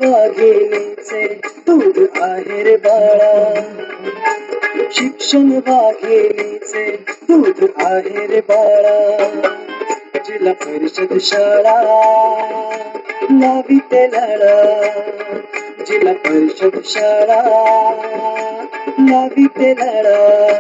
वाघिणीचे दूध आहे रे बाळा, शिक्षण वाघिणीचे दूध आहे रे बाळा. जिल्हा परिषद शाळा लाविते लळा, जिल्हा परिषद शाळा लाविते लळा.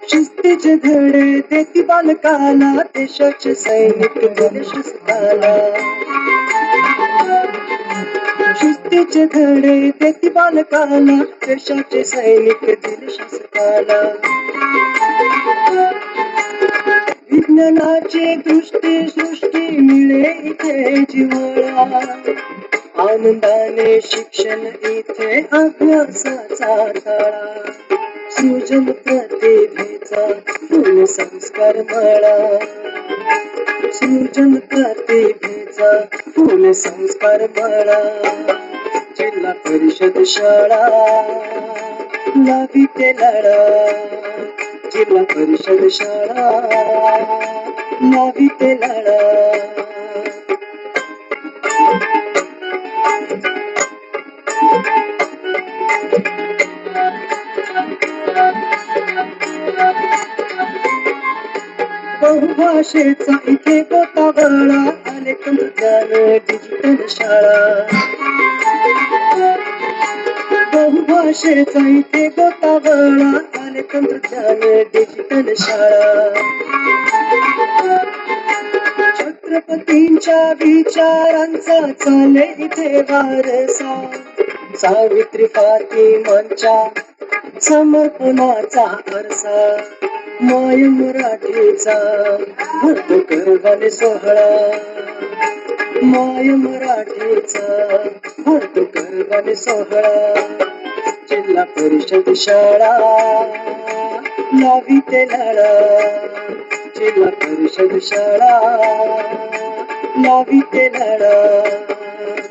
शिस्तीचे धडे देती बालकाला, देशाचे सैनिक दिले शिस्ताला. शिस्तीचे धडे देती बालकाला, देशाचे सैनिक दिले शिस्ताला. विज्ञानाची दृष्टी सृष्टी मिळे इथे जिव्हाळा, आनंदाने शिक्षण इथे अभ्यासाचा काळा. सृजन प्रतिभेचा फुल संस्कार मळा, सृजन प्रतिभेचा फुल संस्कार मळा. जिल्हा परिषद शाळा लाविते लळा, जिल्हा परिषद शाळा लाविते लळा. बहुभाषेचा इथे गोतावळा, आले तंत्रज्ञान डिजिटल शाळा. बहुभाषेचा इथे गोतावळा, आले तंत्रज्ञान डिजिटल शाळा. छत्रपतींच्या विचारांचा चाले इथे वारसा, सावित्री फातिमांच्या समर्पणाचा आरसा. माय मराठीचा भरतो गर्वाने सोहळा, माय मराठीचा भरतो गर्वाने सोहळा. जिल्हा परिषद शाळा लाविते लळा, जिल्हा परिषद शाळा लाविते लळा.